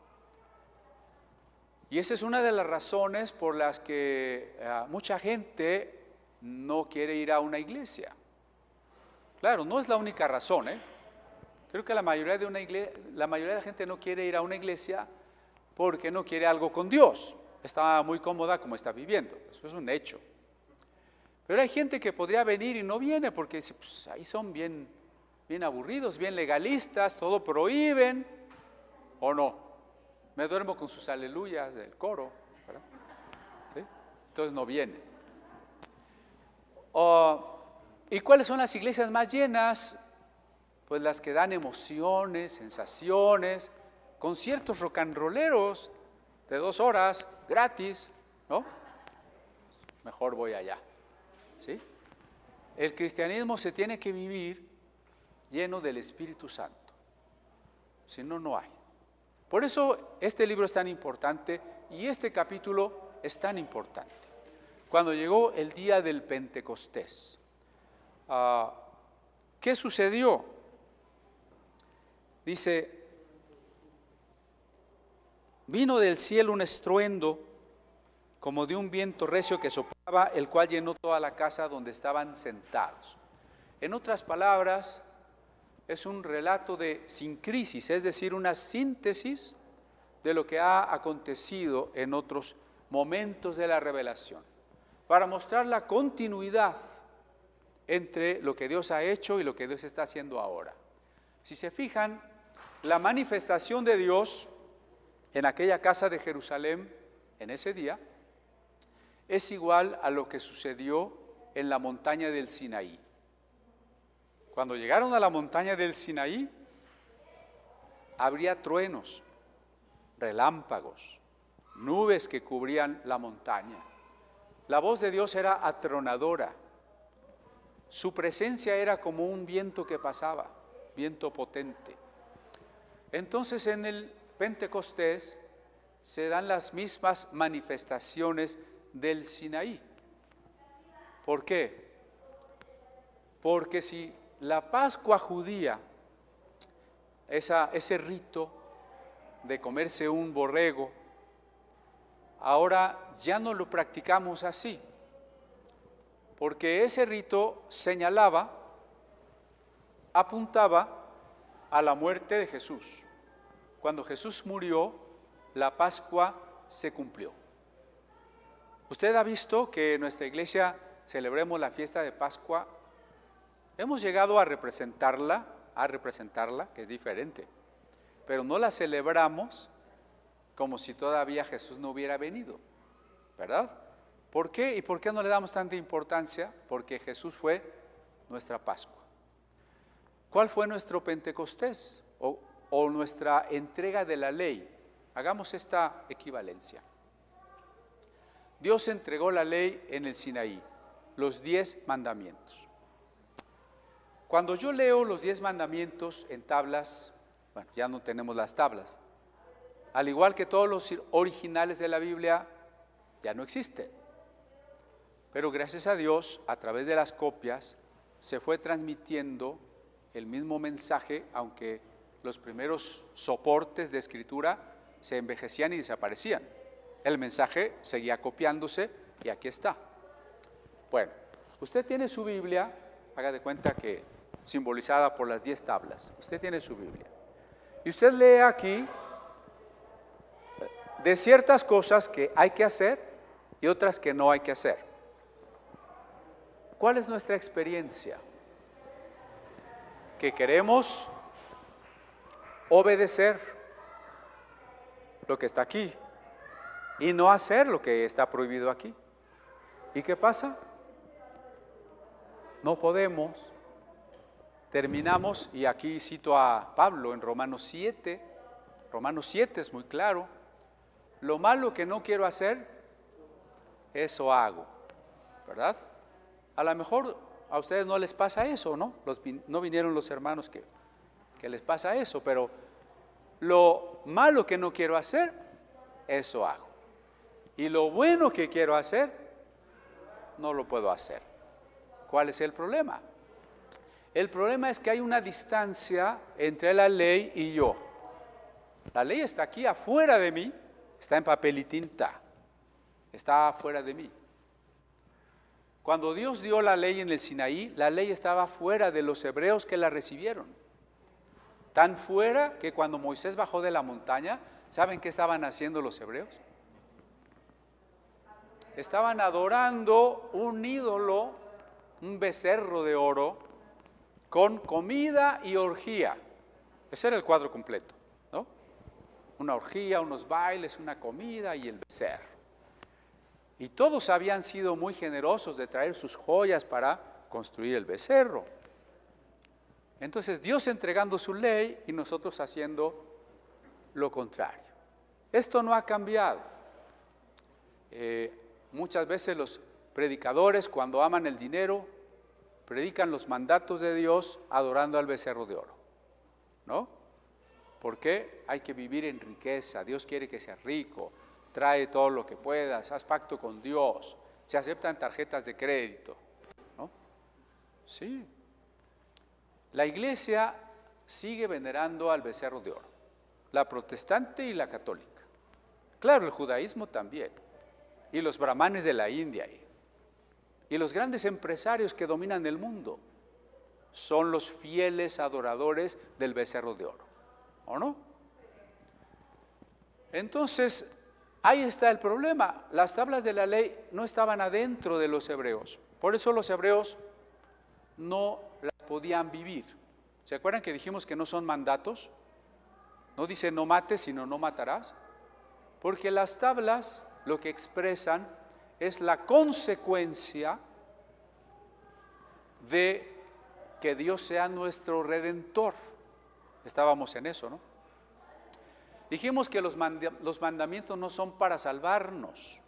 Y esa es una de las razones por las que mucha gente no quiere ir a una iglesia. Claro, no es la única razón, ¿eh? Creo que la mayoría de la gente no quiere ir a una iglesia porque no quiere algo con Dios. Está muy cómoda como está viviendo, eso es un hecho. Pero hay gente que podría venir y no viene porque dice, pues ahí son bien aburridos, bien legalistas, todo prohíben, ¿o no? Me duermo con sus aleluyas del coro, ¿verdad? ¿Sí? Entonces no viene. ¿Y cuáles son las iglesias más llenas? Pues las que dan emociones, sensaciones, conciertos rock and rolleros de 2 horas, gratis, ¿no? Mejor voy allá, ¿sí? El cristianismo se tiene que vivir lleno del Espíritu Santo, si no, no hay. Por eso este libro es tan importante y este capítulo es tan importante. Cuando llegó el día del Pentecostés, ¿qué sucedió? Dice, vino del cielo un estruendo como de un viento recio que soplaba, el cual llenó toda la casa donde estaban sentados. En otras palabras, es un relato de sincresis, es decir, una síntesis de lo que ha acontecido en otros momentos de la revelación, para mostrar la continuidad entre lo que Dios ha hecho y lo que Dios está haciendo ahora. Si se fijan, la manifestación de Dios en aquella casa de Jerusalén, en ese día, es igual a lo que sucedió en la montaña del Sinaí. Cuando llegaron a la montaña del Sinaí, habría truenos, relámpagos, nubes que cubrían la montaña. La voz de Dios era atronadora. Su presencia era como un viento que pasaba, viento potente. Entonces en el Pentecostés se dan las mismas manifestaciones del Sinaí. ¿Por qué? Porque si la Pascua judía, ese rito de comerse un borrego, ahora ya no lo practicamos así, porque ese rito señalaba, apuntaba a la muerte de Jesús. Cuando Jesús murió, la Pascua se cumplió. Usted ha visto que en nuestra iglesia celebremos la fiesta de Pascua. Hemos llegado a representarla, que es diferente, pero no la celebramos como si todavía Jesús no hubiera venido, ¿verdad? ¿Por qué? ¿Y por qué no le damos tanta importancia? Porque Jesús fue nuestra Pascua. ¿Cuál fue nuestro Pentecostés o nuestra entrega de la ley? Hagamos esta equivalencia. Dios entregó la ley en el Sinaí, los 10 mandamientos. Cuando yo leo los 10 mandamientos en tablas, bueno, ya no tenemos las tablas, al igual que todos los originales de la Biblia, ya no existen. Pero gracias a Dios, a través de las copias, se fue transmitiendo el mismo mensaje, aunque los primeros soportes de escritura se envejecían y desaparecían. El mensaje seguía copiándose y aquí está. Bueno, usted tiene su Biblia, haga de cuenta que simbolizada por las 10 tablas. Usted tiene su Biblia. Y usted lee aquí de ciertas cosas que hay que hacer y otras que no hay que hacer. ¿Cuál es nuestra experiencia? Que queremos obedecer lo que está aquí y no hacer lo que está prohibido aquí. ¿Y qué pasa? No podemos. Terminamos, y aquí cito a Pablo en Romanos 7. Romanos 7 es muy claro. Lo malo que no quiero hacer, eso hago, ¿verdad? A lo mejor a ustedes no les pasa eso, ¿no? No vinieron los hermanos que les pasa eso, pero lo malo que no quiero hacer, eso hago. Y lo bueno que quiero hacer, no lo puedo hacer. ¿Cuál es el problema? El problema es que hay una distancia entre la ley y yo. La ley está aquí afuera de mí, está en papel y tinta, está afuera de mí. Cuando Dios dio la ley en el Sinaí, la ley estaba fuera de los hebreos que la recibieron. Tan fuera que cuando Moisés bajó de la montaña, ¿saben qué estaban haciendo los hebreos? Estaban adorando un ídolo, un becerro de oro, con comida y orgía. Ese era el cuadro completo, ¿no? Una orgía, unos bailes, una comida y el becerro. Y todos habían sido muy generosos de traer sus joyas para construir el becerro. Entonces Dios entregando su ley y nosotros haciendo lo contrario. Esto no ha cambiado. Muchas veces los predicadores, cuando aman el dinero, predican los mandatos de Dios adorando al becerro de oro, ¿no? Porque hay que vivir en riqueza. Dios quiere que seas rico. Trae todo lo que puedas, haz pacto con Dios, se aceptan tarjetas de crédito, ¿no? Sí. La iglesia sigue venerando al becerro de oro, la protestante y la católica. Claro, el judaísmo también, y los brahmanes de la India, y los grandes empresarios que dominan el mundo, son los fieles adoradores del becerro de oro, ¿o no? Entonces, ahí está el problema. Las tablas de la ley no estaban adentro de los hebreos. Por eso los hebreos no las podían vivir. ¿Se acuerdan que dijimos que no son mandatos? No dice no mates, sino no matarás. Porque las tablas lo que expresan es la consecuencia de que Dios sea nuestro redentor. Estábamos en eso, ¿no? Dijimos que los mandamientos no son para salvarnos.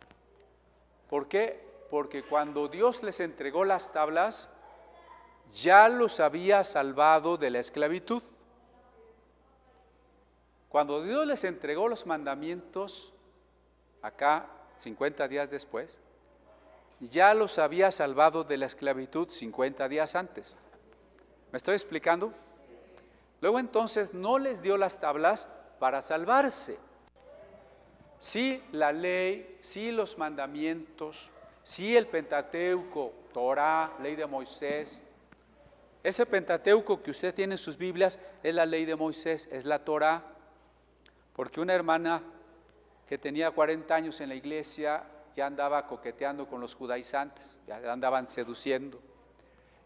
¿Por qué? Porque cuando Dios les entregó las tablas, ya los había salvado de la esclavitud. Cuando Dios les entregó los mandamientos, acá 50 días después, ya los había salvado de la esclavitud 50 días antes. ¿Me estoy explicando? Luego entonces no les dio las tablas para salvarse. Sí la ley, sí los mandamientos, sí el Pentateuco, Torá, ley de Moisés. Ese Pentateuco que usted tiene en sus Biblias es la ley de Moisés, es la Torá. Porque una hermana que tenía 40 años en la iglesia ya andaba coqueteando con los judaizantes, ya andaban seduciendo.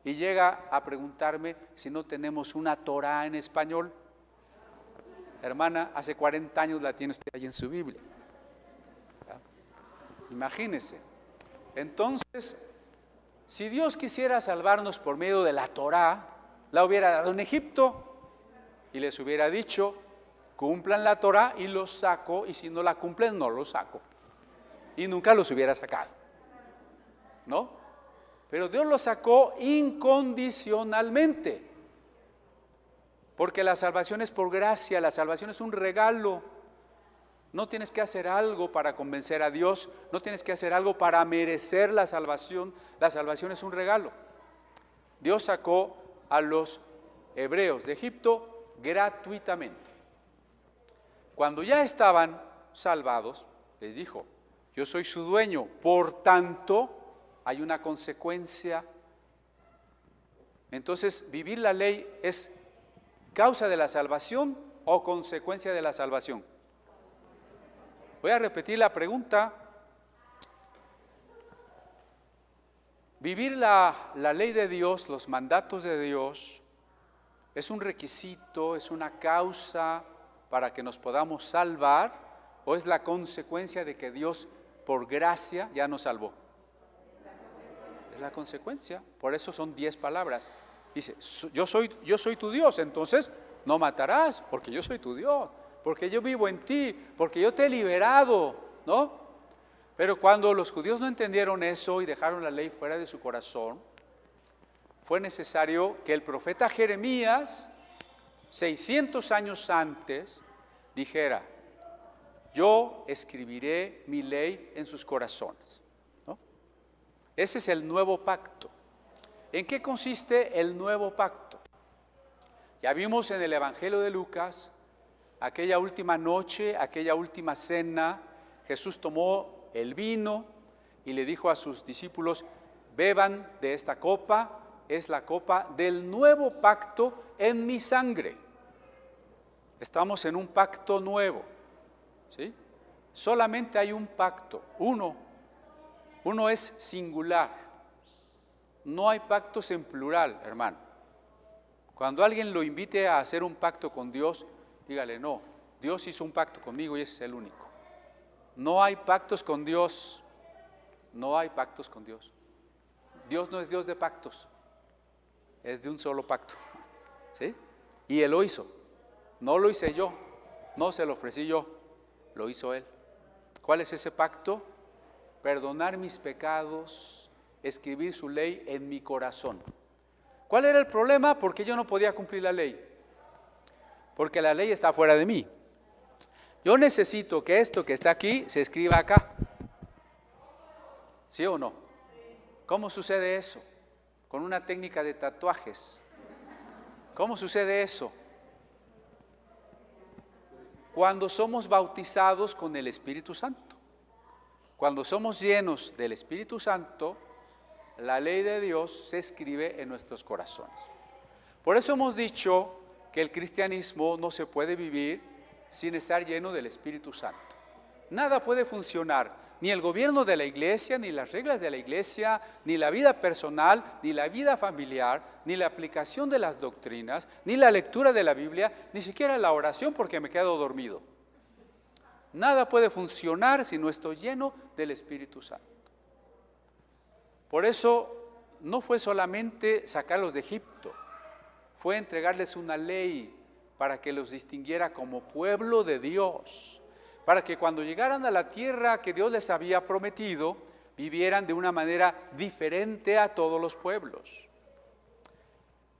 Y llega a preguntarme si no tenemos una Torá en español. Hermana, hace 40 años la tiene usted ahí en su Biblia. Imagínese. Entonces, si Dios quisiera salvarnos por medio de la Torá, la hubiera dado en Egipto y les hubiera dicho, cumplan la Torá y los saco, y si no la cumplen, no los saco. Y nunca los hubiera sacado, ¿no? Pero Dios los sacó incondicionalmente. Porque la salvación es por gracia, la salvación es un regalo. no tienes que hacer algo para convencer a Dios, no tienes que hacer algo para merecer la salvación es un regalo. Dios sacó a los hebreos de Egipto gratuitamente. Cuando ya estaban salvados, les dijo: yo soy su dueño, por tanto hay una consecuencia. Entonces, ¿vivir la ley es causa de la salvación o consecuencia de la salvación? Voy a repetir la pregunta. ¿Vivir la ley de Dios, los mandatos de Dios, es un requisito, es una causa para que nos podamos salvar, o es la consecuencia de que Dios, por gracia, ya nos salvó? Es la consecuencia. Por eso son 10 palabras. Dice: yo soy tu Dios, entonces no matarás, porque yo soy tu Dios, porque yo vivo en ti, porque yo te he liberado, ¿no? Pero cuando los judíos no entendieron eso y dejaron la ley fuera de su corazón, fue necesario que el profeta Jeremías, 600 años antes, dijera: yo escribiré mi ley en sus corazones, ¿no? Ese es el nuevo pacto. ¿En qué consiste el nuevo pacto? Ya vimos en el Evangelio de Lucas, aquella última noche, aquella última cena, Jesús tomó el vino y le dijo a sus discípulos: beban de esta copa, es la copa del nuevo pacto en mi sangre. Estamos en un pacto nuevo, ¿sí? Solamente hay un pacto, uno es singular. No hay pactos en plural, hermano. Cuando alguien lo invite a hacer un pacto con Dios, dígale: no, Dios hizo un pacto conmigo y ese es el único. No hay pactos con Dios, no hay pactos con Dios. Dios no es Dios de pactos, es de un solo pacto, ¿sí? Y Él lo hizo, no lo hice yo, no se lo ofrecí yo, lo hizo Él. ¿Cuál es ese pacto? Perdonar mis pecados, escribir su ley en mi corazón. ¿Cuál era el problema? Porque yo no podía cumplir la ley, porque la ley está fuera de mí. Yo necesito que esto que está aquí se escriba acá. ¿Sí o no? ¿Cómo sucede eso? Con una técnica de tatuajes. ¿Cómo sucede eso? Cuando somos bautizados con el Espíritu Santo. Cuando somos llenos del Espíritu Santo, la ley de Dios se escribe en nuestros corazones. Por eso hemos dicho que el cristianismo no se puede vivir sin estar lleno del Espíritu Santo. Nada puede funcionar, ni el gobierno de la iglesia, ni las reglas de la iglesia, ni la vida personal, ni la vida familiar, ni la aplicación de las doctrinas, ni la lectura de la Biblia, ni siquiera la oración porque me quedo dormido. Nada puede funcionar si no estoy lleno del Espíritu Santo. Por eso no fue solamente sacarlos de Egipto, fue entregarles una ley para que los distinguiera como pueblo de Dios, para que cuando llegaran a la tierra que Dios les había prometido, vivieran de una manera diferente a todos los pueblos.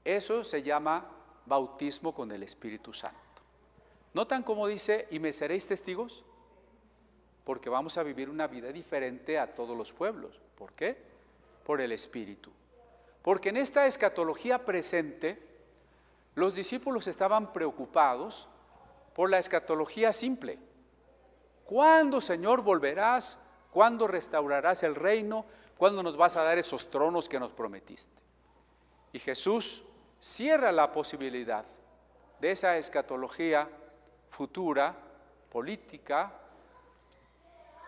Eso se llama bautismo con el Espíritu Santo. ¿Notan cómo dice: y me seréis testigos? Porque vamos a vivir una vida diferente a todos los pueblos. ¿Por qué? Por el Espíritu. Porque en esta escatología presente, los discípulos estaban preocupados por la escatología simple. ¿Cuándo, Señor, volverás? ¿Cuándo restaurarás el reino? ¿Cuándo nos vas a dar esos tronos que nos prometiste? Y Jesús cierra la posibilidad de esa escatología futura, política,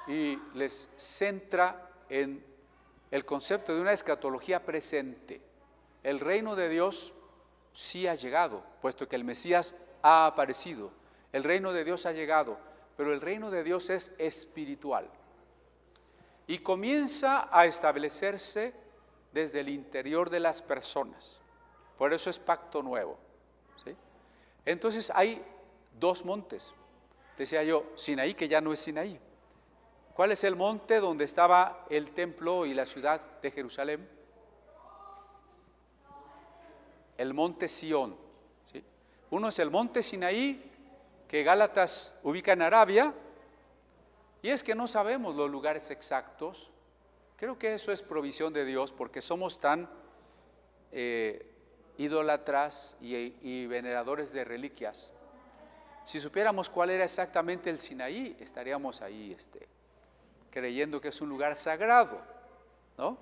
y les centra en el concepto de una escatología presente. El reino de Dios sí ha llegado, puesto que el Mesías ha aparecido. El reino de Dios ha llegado, pero el reino de Dios es espiritual. Y comienza a establecerse desde el interior de las personas. Por eso es pacto nuevo, ¿sí? Entonces hay 2 montes. Decía yo, Sinaí, que ya no es Sinaí. ¿Cuál es el monte donde estaba el templo y la ciudad de Jerusalén? El monte Sión, ¿sí? Uno es el monte Sinaí, que Gálatas ubica en Arabia, Y es que no sabemos los lugares exactos. Creo que eso es provisión de Dios porque somos tan idólatras y veneradores de reliquias. Si supiéramos cuál era exactamente el Sinaí, estaríamos ahí creyendo que es un lugar sagrado, ¿no?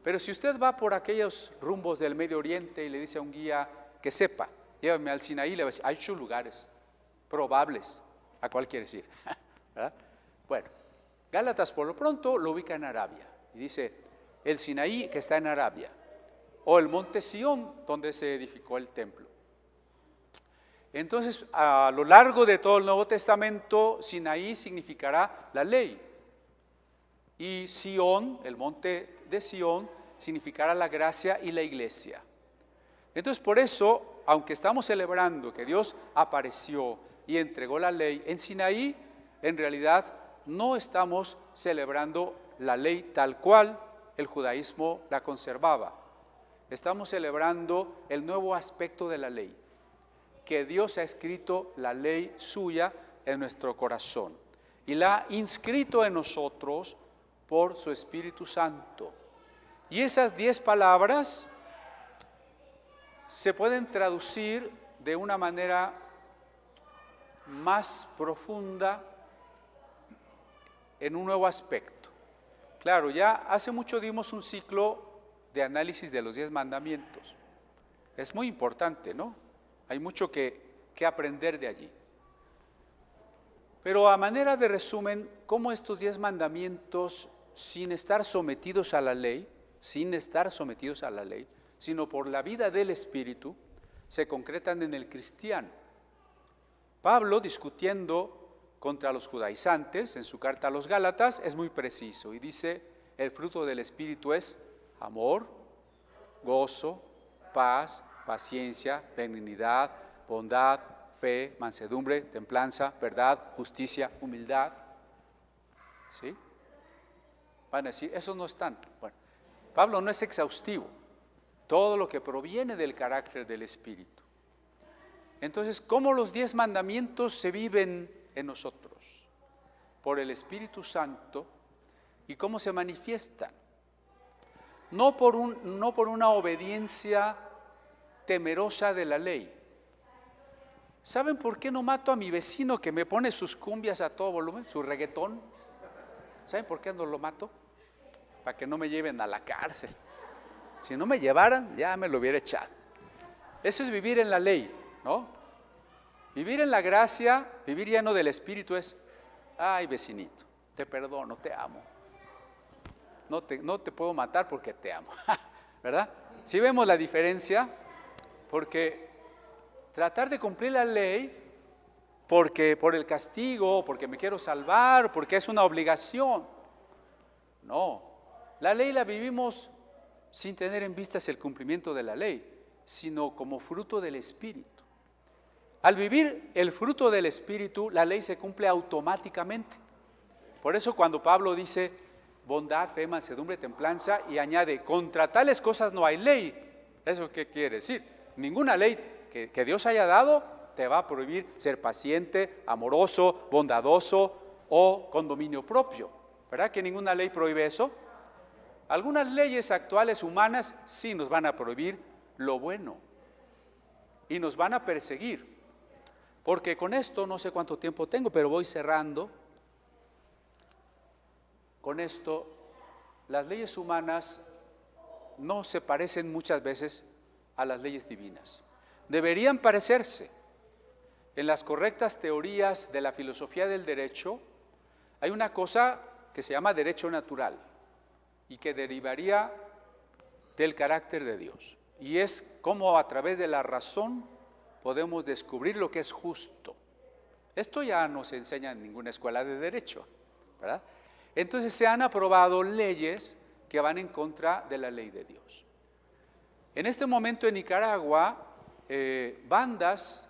Pero si usted va por aquellos rumbos del Medio Oriente y le dice a un guía que sepa, llévame al Sinaí, le va a decir, hay 8 lugares probables. ¿A cuál quieres ir? ¿Verdad? Bueno, Gálatas por lo pronto lo ubica en Arabia y dice el Sinaí que está en Arabia o el monte Sión donde se edificó el templo. Entonces, a lo largo de todo el Nuevo Testamento, Sinaí significará la ley y Sión, el monte de Sión, significará la gracia y la iglesia. Entonces, por eso, aunque estamos celebrando que Dios apareció y entregó la ley en Sinaí, en realidad no estamos celebrando la ley tal cual el judaísmo la conservaba. Estamos celebrando el nuevo aspecto de la ley, que Dios ha escrito la ley suya en nuestro corazón y la ha inscrito en nosotros por su Espíritu Santo. Y esas 10 palabras se pueden traducir de una manera más profunda en un nuevo aspecto. Claro, ya hace mucho dimos un ciclo de análisis de los 10 mandamientos. Es muy importante, ¿no? Hay mucho que aprender de allí. Pero a manera de resumen, ¿cómo estos 10 mandamientos, sin estar sometidos a la ley, sino por la vida del Espíritu, se concretan en el cristiano? Pablo, discutiendo contra los judaizantes en su carta a los Gálatas, es muy preciso y dice, el fruto del Espíritu es amor, gozo, paz, paciencia, benignidad, bondad, fe, mansedumbre, templanza, verdad, justicia, humildad. ¿Sí? Van a decir, esos no están. Bueno, Pablo no es exhaustivo. Todo lo que proviene del carácter del Espíritu. Entonces, ¿cómo los 10 mandamientos se viven en nosotros? Por el Espíritu Santo. ¿Y cómo se manifiestan? No por una obediencia temerosa de la ley. ¿Saben por qué no mato a mi vecino que me pone sus cumbias a todo volumen, su reggaetón? ¿Saben por qué no lo mato? Para que no me lleven a la cárcel. Si no me llevaran, ya me lo hubiera echado. Eso es vivir en la ley, ¿no? Vivir en la gracia, vivir lleno del Espíritu es, ay vecinito, te perdono, te amo. No te puedo matar porque te amo, ¿verdad? Si vemos la diferencia, porque tratar de cumplir la ley porque por el castigo, porque me quiero salvar, porque es una obligación. No, la ley la vivimos sin tener en vistas el cumplimiento de la ley, sino como fruto del Espíritu. Al vivir el fruto del Espíritu, la ley se cumple automáticamente. Por eso cuando Pablo dice bondad, fe, mansedumbre, templanza y añade, contra tales cosas no hay ley. ¿Eso qué quiere decir? Ninguna ley que Dios haya dado te va a prohibir ser paciente, amoroso, bondadoso o con dominio propio. ¿Verdad que ninguna ley prohíbe eso? Algunas leyes actuales humanas sí nos van a prohibir lo bueno y nos van a perseguir. Porque con esto, no sé cuánto tiempo tengo, pero voy cerrando. Con esto, las leyes humanas no se parecen muchas veces a las leyes divinas. Deberían parecerse. En las correctas teorías de la filosofía del derecho, hay una cosa que se llama derecho natural y que derivaría del carácter de Dios. Y es cómo a través de la razón podemos descubrir lo que es justo. Esto ya no se enseña en ninguna escuela de derecho, ¿verdad? Entonces se han aprobado leyes que van en contra de la ley de Dios. En este momento en Nicaragua, bandas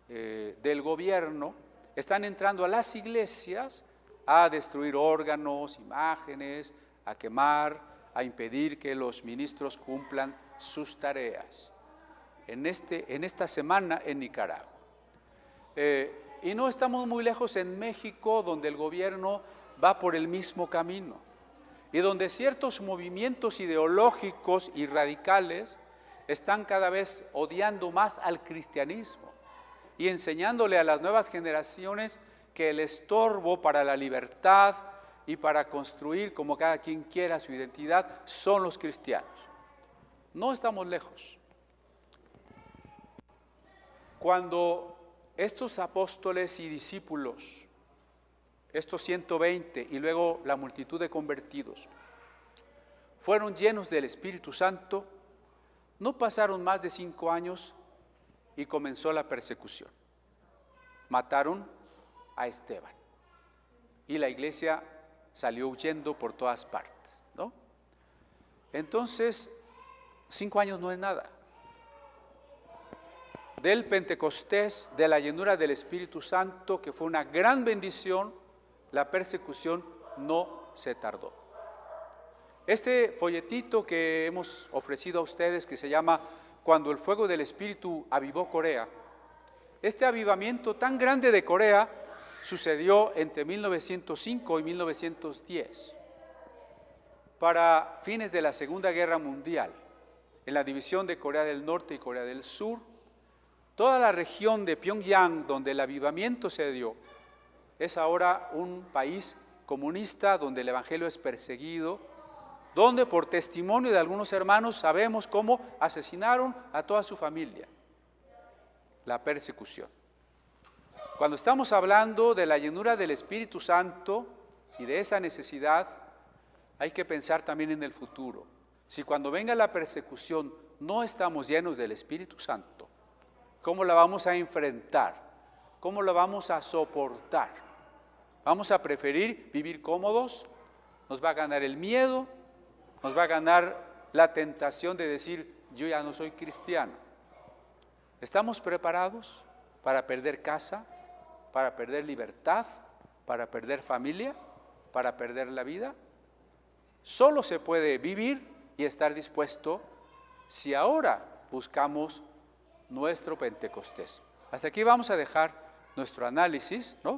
del gobierno están entrando a las iglesias a destruir órganos, imágenes, a quemar, a impedir que los ministros cumplan sus tareas. En esta semana en Nicaragua. Y no estamos muy lejos en México, donde el gobierno va por el mismo camino y donde ciertos movimientos ideológicos y radicales están cada vez odiando más al cristianismo y enseñándole a las nuevas generaciones que el estorbo para la libertad y para construir como cada quien quiera su identidad son los cristianos. No estamos lejos. Cuando estos apóstoles y discípulos, estos 120 y luego la multitud de convertidos, fueron llenos del Espíritu Santo, no pasaron más de 5 años y comenzó la persecución. Mataron a Esteban y la iglesia salió huyendo por todas partes, ¿no? Entonces, 5 años no es nada. Del Pentecostés, de la llenura del Espíritu Santo, que fue una gran bendición, la persecución no se tardó. Este folletito que hemos ofrecido a ustedes, que se llama Cuando el fuego del Espíritu avivó Corea, este avivamiento tan grande de Corea sucedió entre 1905 y 1910, para fines de la Segunda Guerra Mundial, en la división de Corea del Norte y Corea del Sur. Toda la región de Pyongyang, donde el avivamiento se dio, es ahora un país comunista donde el evangelio es perseguido, donde por testimonio de algunos hermanos sabemos cómo asesinaron a toda su familia. La persecución. Cuando estamos hablando de la llenura del Espíritu Santo y de esa necesidad, hay que pensar también en el futuro. Si cuando venga la persecución no estamos llenos del Espíritu Santo, ¿cómo la vamos a enfrentar? ¿Cómo la vamos a soportar? ¿Vamos a preferir vivir cómodos? ¿Nos va a ganar el miedo? ¿Nos va a ganar la tentación de decir, yo ya no soy cristiano? ¿Estamos preparados para perder casa, para perder libertad, para perder familia, para perder la vida? Solo se puede vivir y estar dispuesto si ahora buscamos nuestro Pentecostés. Hasta aquí vamos a dejar nuestro análisis, ¿no?